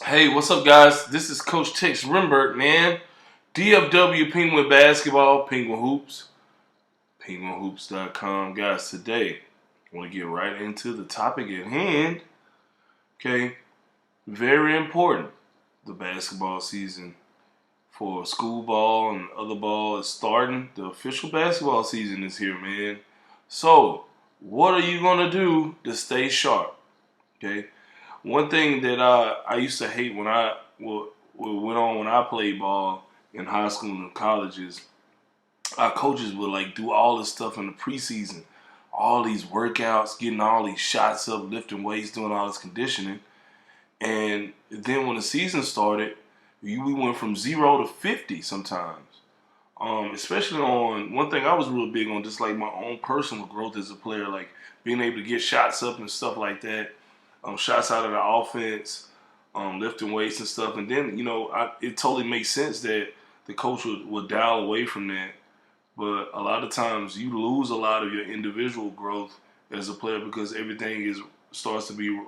Hey, what's up, guys? This is Coach Tex Rimberg, man. DFW Penguin Basketball, Penguin Hoops, penguinhoops.com. Guys, today I want to get right into the topic at hand. Okay, very important. The basketball season for school ball and other ball is starting. The official basketball season is here, man. So, what are you going to do to stay sharp? Okay, one thing that I used to hate when went on when I played ball in high school and college is our coaches would like do all this stuff in the preseason, all these workouts, getting all these shots up, lifting weights, doing all this conditioning, and then when the season started, we went from 0 to 50 sometimes. Especially on one thing I was real big on, just like my own personal growth as a player, like being able to get shots up and stuff like that, shots out of the offense, lifting weights and stuff. And then, it totally makes sense that the coach would dial away from that. But a lot of times you lose a lot of your individual growth as a player because everything starts to be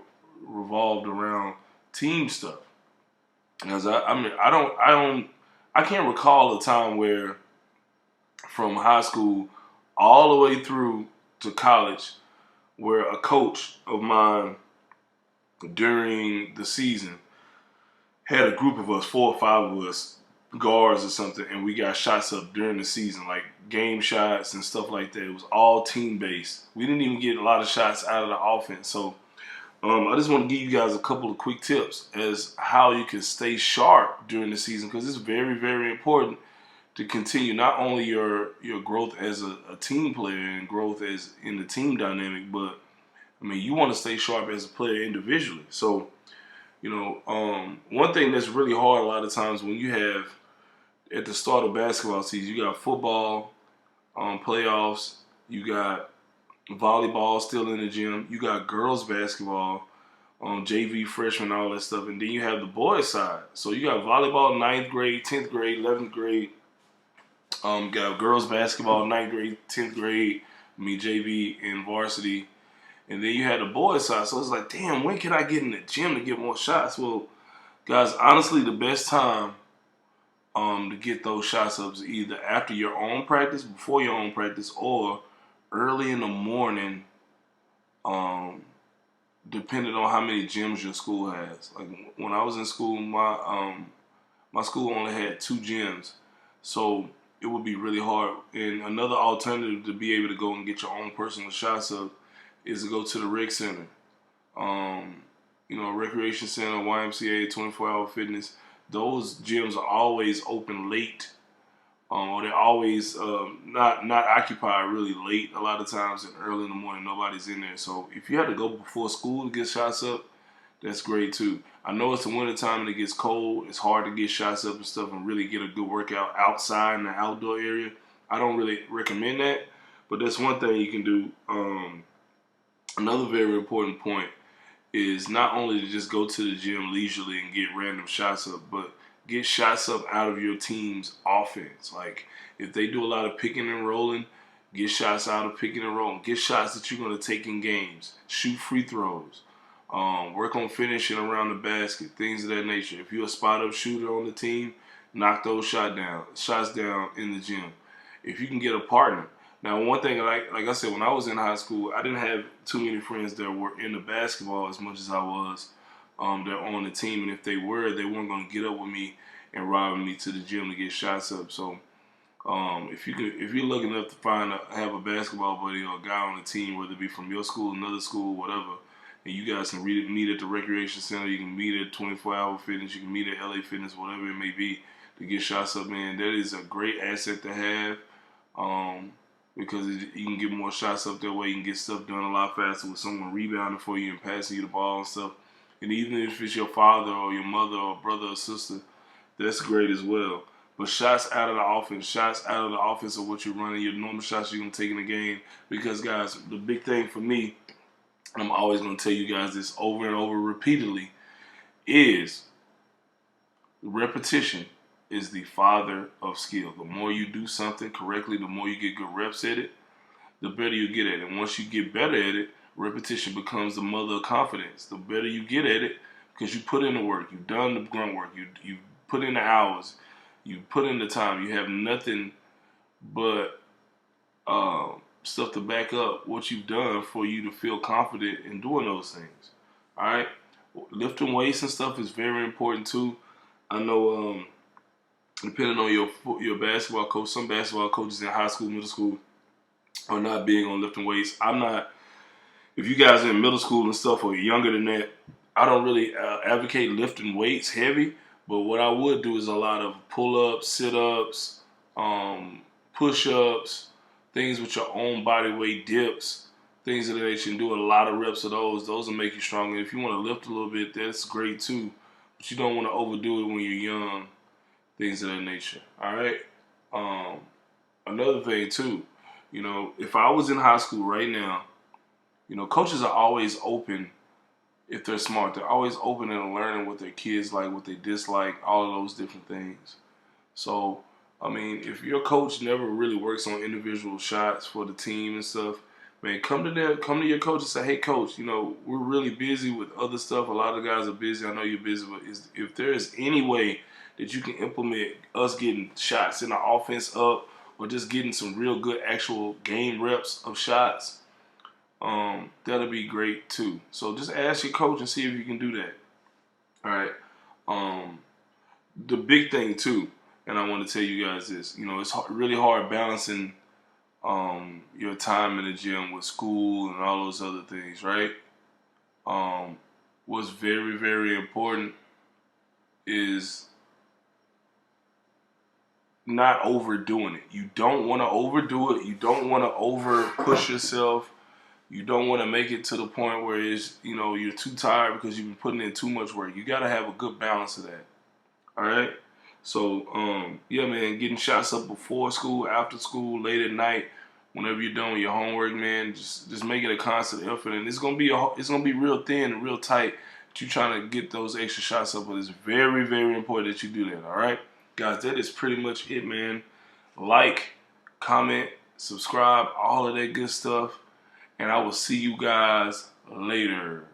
revolved around team stuff. Because I can't recall a time where from high school all the way through to college where a coach of mine during the season had a group of us, 4 or 5 of us, guards or something, and we got shots up during the season, like game shots and stuff like that. It was all team based. We didn't even get a lot of shots out of the offense. So I just want to give you guys a couple of quick tips as how you can stay sharp during the season because it's very, very important to continue not only your growth as a team player and growth as in the team dynamic, but you want to stay sharp as a player individually. So, one thing that's really hard a lot of times when you have at the start of basketball season, you got football, playoffs, you got volleyball still in the gym, you got girls basketball, JV freshman, all that stuff, and then you have the boys side. So you got volleyball, 9th grade, 10th grade, 11th grade. Got girls basketball, 9th grade, 10th grade, JV and varsity. And then you had the boys side. So it's like, damn, when can I get in the gym to get more shots? Well, guys, honestly, the best time to get those shots up is either after your own practice, before your own practice, or early in the morning, depending on how many gyms your school has. Like when I was in school, my school only had 2 gyms. So it would be really hard. And another alternative to be able to go and get your own personal shots up is to go to the rec center. Recreation center, YMCA, 24-hour fitness. Those gyms are always open late, or they're always not occupied really late. A lot of times and early in the morning, nobody's in there. So if you had to go before school to get shots up, that's great too. I know it's the winter time and it gets cold. It's hard to get shots up and stuff and really get a good workout outside in the outdoor area. I don't really recommend that, but that's one thing you can do. Another very important point is not only to just go to the gym leisurely and get random shots up, but get shots up out of your team's offense. Like if they do a lot of picking and rolling, get shots out of picking and rolling. Get shots that you're going to take in games. Shoot free throws. Work on finishing around the basket, things of that nature. If you're a spot-up shooter on the team, knock those shots down in the gym. If you can get a partner. Now, one thing, like I said, when I was in high school, I didn't have too many friends that were into basketball as much as I was. They're on the team, and if they weren't going to get up with me and ride with me to the gym to get shots up. So, if you're lucky enough to have a basketball buddy or a guy on the team, whether it be from your school, another school, whatever, and you guys can meet at the recreation center, you can meet at 24-hour fitness, you can meet at LA Fitness, whatever it may be, to get shots up, man. That is a great asset to have. Because you can get more shots up that way. You can get stuff done a lot faster with someone rebounding for you and passing you the ball and stuff. And even if it's your father or your mother or brother or sister, that's great as well. But shots out of the offense of what you're running, your normal shots you're going to take in the game. Because, guys, the big thing for me, and I'm always going to tell you guys this over and over repeatedly, is repetition is the father of skill. The more you do something correctly, the more you get good reps at it, the better you get at it. And once you get better at it, repetition becomes the mother of confidence. The better you get at it, because you put in the work. You've done the grunt work. You put in the hours. You put in the time. You have nothing but stuff to back up what you've done for you to feel confident in doing those things. All right, lifting weights and stuff is very important too. I know, depending on your basketball coach, some basketball coaches in high school, middle school are not big on lifting weights. I'm not. If you guys are in middle school and stuff or younger than that, I don't really advocate lifting weights heavy. But what I would do is a lot of pull-ups, sit-ups, push-ups, things with your own body weight, dips, things of that nature. And do a lot of reps of those. Those will make you stronger. If you want to lift a little bit, that's great too. But you don't want to overdo it when you're young, things of that nature. All right? Another thing too, if I was in high school right now, coaches are always open if they're smart. They're always open and learning what their kids like, what they dislike, all of those different things. So, if your coach never really works on individual shots for the team and stuff, man, come to your coach and say, hey, coach, we're really busy with other stuff. A lot of guys are busy. I know you're busy, but if there is any way that you can implement us getting shots in the offense up or just getting some real good actual game reps of shots, that'll be great too. So just ask your coach and see if you can do that. All right. The big thing too, and I want to tell you guys this. It's really hard balancing your time in the gym with school and all those other things, right? What's very, very important is not overdoing it. You don't want to overdo it. You don't want to over push yourself. You don't want to make it to the point where you're too tired because you've been putting in too much work. You got to have a good balance of that. All right? So, yeah, man, getting shots up before school, after school, late at night, whenever you're done with your homework, man, just make it a constant effort. And it's gonna be real thin and real tight. But you're trying to get those extra shots up, but it's very, very important that you do that. All right, guys, that is pretty much it, man. Like, comment, subscribe, all of that good stuff. And I will see you guys later.